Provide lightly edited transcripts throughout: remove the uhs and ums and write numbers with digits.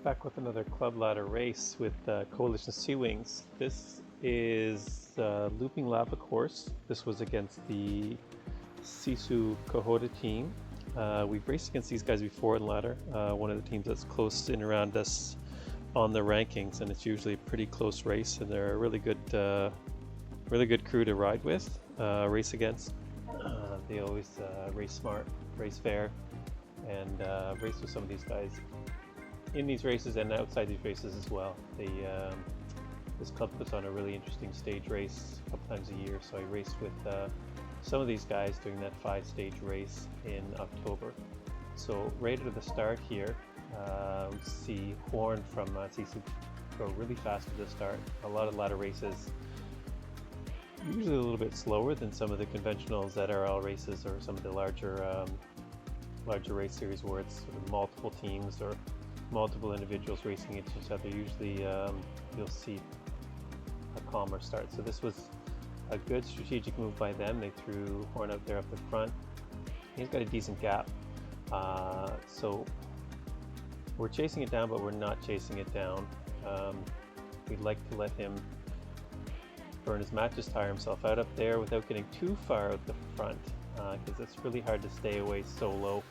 Back with another club ladder race with Coalition Sea Wings. This is looping lava course. This was against the Sisu Kohota team. We've raced against these guys before in ladder. One of the teams that's close in around us on the rankings, and it's usually a pretty close race. And they're a really good crew to ride with, race against. They always race smart, race fair, and race with some of these guys in these races and outside these races as well. This club puts on a really interesting stage race a couple times a year, so I raced with some of these guys during that 5-stage race in October. So right at the start here, we see Horn from Sisu go really fast at the start. A lot of ladder races usually a little bit slower than some of the conventional ZRL races or some of the larger race series where it's sort of multiple teams or multiple individuals racing against each other. Usually you'll see a calmer start. So this was a good strategic move by them. They threw Horn out there up the front. He's got a decent gap. So we're chasing it down, but we're not chasing it down. We'd like to let him burn his matches, tire himself out up there without getting too far out the front, because it's really hard to stay away solo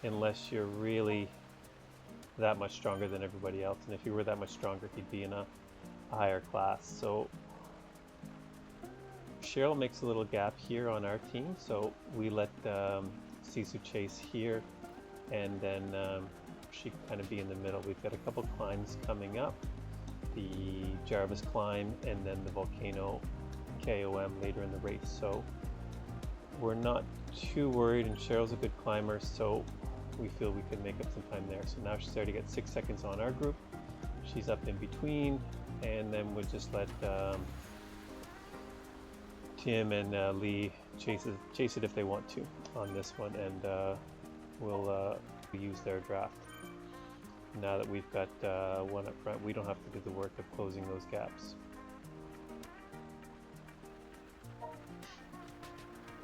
unless you're really that much stronger than everybody else. And if you were that much stronger, he'd be in a higher class. So Cheryl makes a little gap here on our team, so we let Sisu chase here, and then she can kind of be in the middle. We've got a couple climbs coming up, the Jarvis climb and then the Volcano KOM later in the race. So we're not too worried, and Cheryl's a good climber, so we feel we could make up some time there. So now she's starting to get 6 seconds on our group. She's up in between, and then we'll just let Tim and Lee chase it if they want to on this one, and we'll use their draft. Now that we've got one up front, we don't have to do the work of closing those gaps.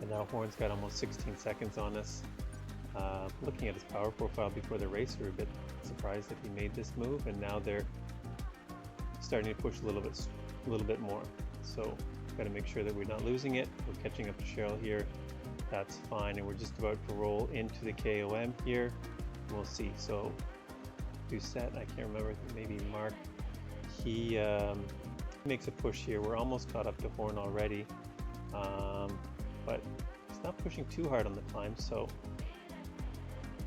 And now Horn's got almost 16 seconds on us. Looking at his power profile before the race, we were a bit surprised that he made this move, and now they're starting to push a little bit more. So got to make sure that we're not losing it. We're catching up to Cheryl here. That's fine, and we're just about to roll into the KOM here. We'll see. So Doucette, I can't remember, maybe Mark, he makes a push here. We're almost caught up to Horn already, but he's not pushing too hard on the climb, so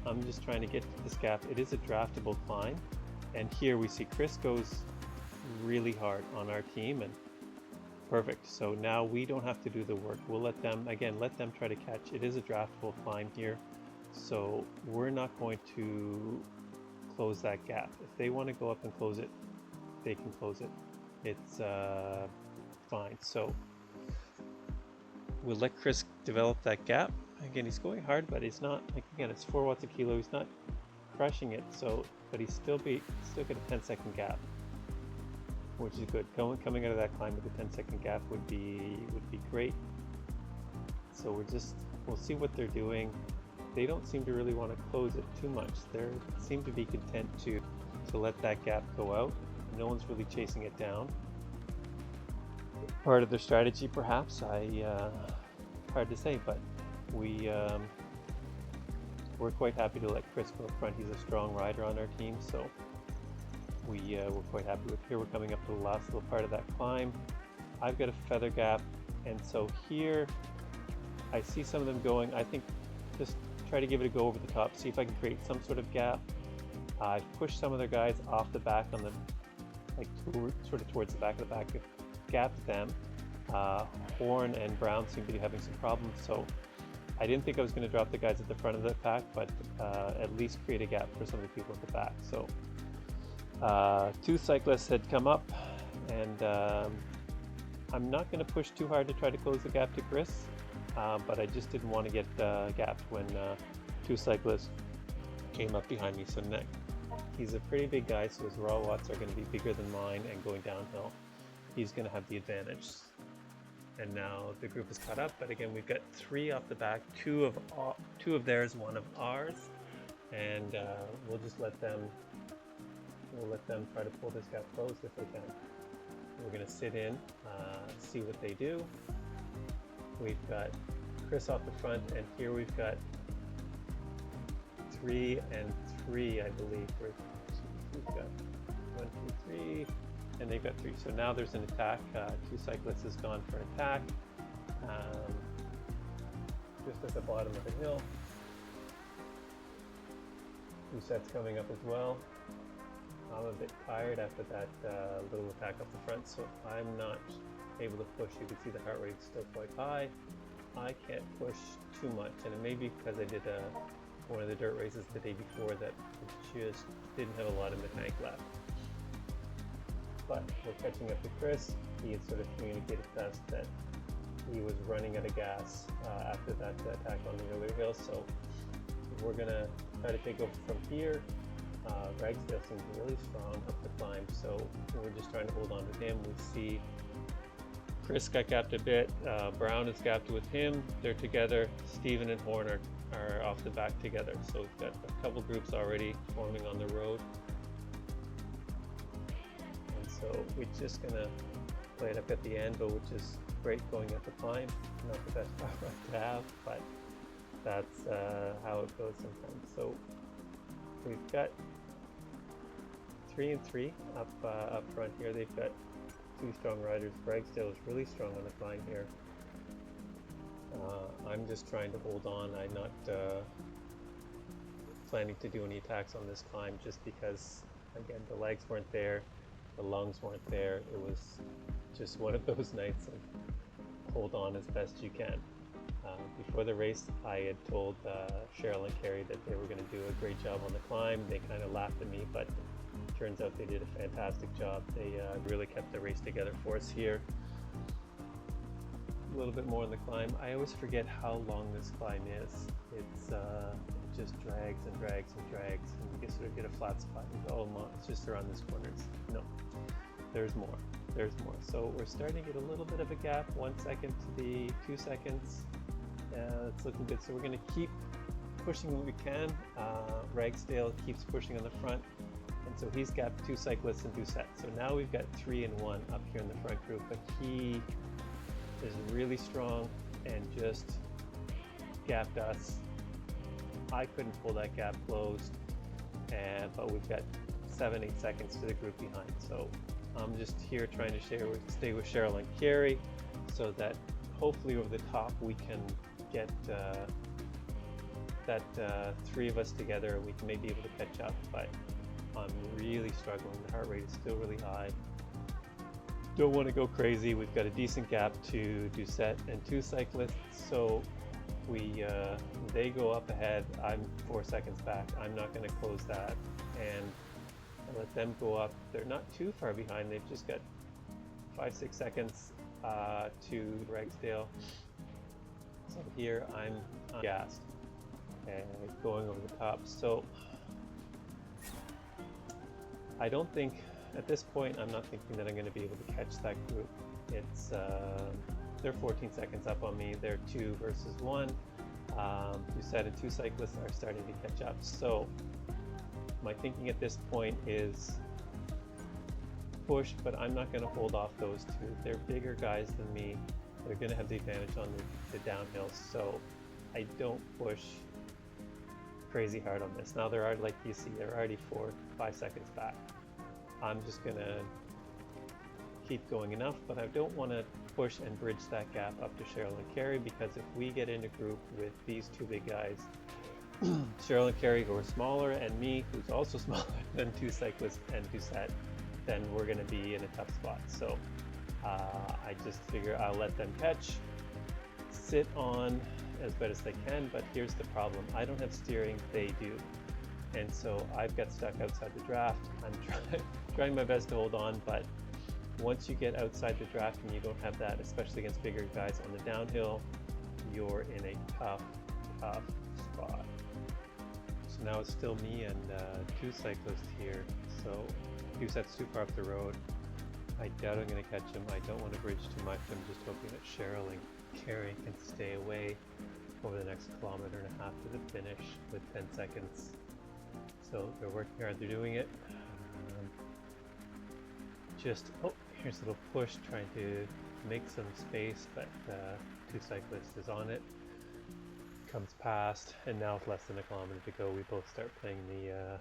I'm just trying to get to this gap. It is a draftable climb, and here we see Chris goes really hard on our team, and perfect. So now we don't have to do the work. We'll let them try to catch. It is a draftable climb here, so we're not going to close that gap. If they want to go up and close it, they can close it. It's fine. So we'll let Chris develop that gap. Again, he's going hard, but it's not, like, again, it's 4 watts a kilo. He's not crushing it, so, but he's still got a 10-second gap, which is good. Coming out of that climb with a 10-second gap would be great. So we'll see what they're doing. They don't seem to really want to close it too much. They seem to be content to let that gap go out. No one's really chasing it down. Part of their strategy, perhaps. Hard to say, but we're quite happy to let Chris go up front. He's a strong rider on our team, so we're quite happy with here. We're coming up to the last little part of that climb. I've got a feather gap, and so here I see some of them going. I think just try to give it a go over the top, see if I can create some sort of gap. I've pushed some of their guys off the back on the, like, sort of towards the back of the back, gapped them. Horn and Brown seem to be having some problems, so I didn't think I was going to drop the guys at the front of the pack, but at least create a gap for some of the people at the back. So 2 cyclists had come up, and I'm not going to push too hard to try to close the gap to Chris, but I just didn't want to get gapped when 2 cyclists came up behind me. So next, he's a pretty big guy, so his raw watts are going to be bigger than mine, and going downhill, he's going to have the advantage. And now the group is caught up, but again, we've got 3 off the back, 2 of theirs, 1 of ours, and we'll just let them we'll let them try to pull this gap closed if they can. We're going to sit in, see what they do. We've got Chris off the front, and here we've got 3 and 3, I believe. We've got 1, 2, 3, and they've got 3. So now there's an attack. 2 cyclists has gone for an attack. Just at the bottom of the hill. 2 sets coming up as well. I'm a bit tired after that little attack up the front, so I'm not able to push. You can see the heart rate is still quite high. I can't push too much, and it may be because I did one of the dirt races the day before that just didn't have a lot in the tank left. But we're catching up to Chris. He had sort of communicated to us that he was running out of gas after that attack on the earlier hill, so we're gonna try to take over from here. Ragsdale seems really strong up the climb, so we're just trying to hold on to him. We see Chris got gapped a bit, Brown is gapped with him, they're together. Steven and Horn are off the back together, so we've got a couple groups already forming on the road. And so we're just gonna play it up at the end, but which is great going up the climb. Not the best part to have, but that's how it goes sometimes. So we've got 3 and 3 up front here. They've got 2 strong riders. Ragsdale is really strong on the climb here. I'm just trying to hold on. I'm not planning to do any attacks on this climb just because, again, the legs weren't there, the lungs weren't there. It was just one of those nights of hold on as best you can. Before the race, I had told Cheryl and Carrie that they were going to do a great job on the climb. They kind of laughed at me, but turns out they did a fantastic job. They really kept the race together for us here. A little bit more on the climb. I always forget how long this climb is. It just drags and drags and drags, and you sort of get a flat spot and go, oh, it's just around this corner. No, there's more. There's more. So we're starting to get a little bit of a gap, 1 second to the 2 seconds. It's looking good. So we're going to keep pushing what we can. Ragsdale keeps pushing on the front, and so he's got 2 cyclists and 2 sets. So now we've got 3 and 1 up here in the front group, but he is really strong and just gapped us. I couldn't pull that gap closed, but we've got 7-8 seconds to the group behind. So I'm just here trying to stay with Cheryl and Carrie so that hopefully over the top we can get that 3 of us together and we can maybe be able to catch up, but I'm really struggling. The heart rate is still really high. Don't want to go crazy. We've got a decent gap to Doucette and 2 cyclists, so they go up ahead. I'm 4 seconds back. I'm not going to close that, and I let them go up. They're not too far behind. They've just got 5-6 seconds to Ragsdale. So here I'm gassed and going over the top. So I don't think at this point, I'm not thinking that I'm going to be able to catch that group. It's they're 14 seconds up on me. They're 2 versus 1. Doucette and 2 cyclists are starting to catch up. So my thinking at this point is push, but I'm not going to hold off those 2. They're bigger guys than me. They're going to have the advantage on the downhill, so I don't push crazy hard on this. Now they're already, like you see, they're already 4-5 seconds back. I'm just going to keep going enough, but I don't want to push and bridge that gap up to Cheryl and Carrie, because if we get in a group with these 2 big guys, Cheryl and Carrie who are smaller, and me who's also smaller than 2 cyclists and Doucette, then we're going to be in a tough spot. So I just figure I'll let them catch, sit on as best as they can, but here's the problem. I don't have steering, they do. And so I've got stuck outside the draft. I'm trying my best to hold on, but once you get outside the draft and you don't have that, especially against bigger guys on the downhill, you're in a tough spot. So now it's still me and 2 cyclists here. So Doucette's too far up the road. I doubt I'm going to catch him. I don't want to bridge too much. I'm just hoping that Cheryl and Carrie can stay away over the next 1.5 kilometers to the finish with 10 seconds. So they're working hard, they're doing it. just, oh, here's a little push trying to make some space, but two cyclists is on it, comes past, and now with less than a kilometer to go, we both start playing the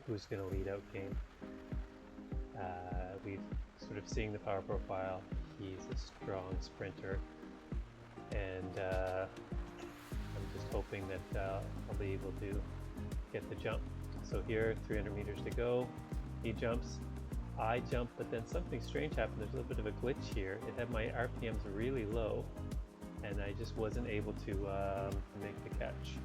who's going to lead out game. We've sort of seeing the power profile. He's a strong sprinter, and I'm just hoping that I'll be able to get the jump. So here, 300 meters to go, he jumps, I jump, but then something strange happened. There's a little bit of a glitch here. It had my RPMs really low, and I just wasn't able to make the catch.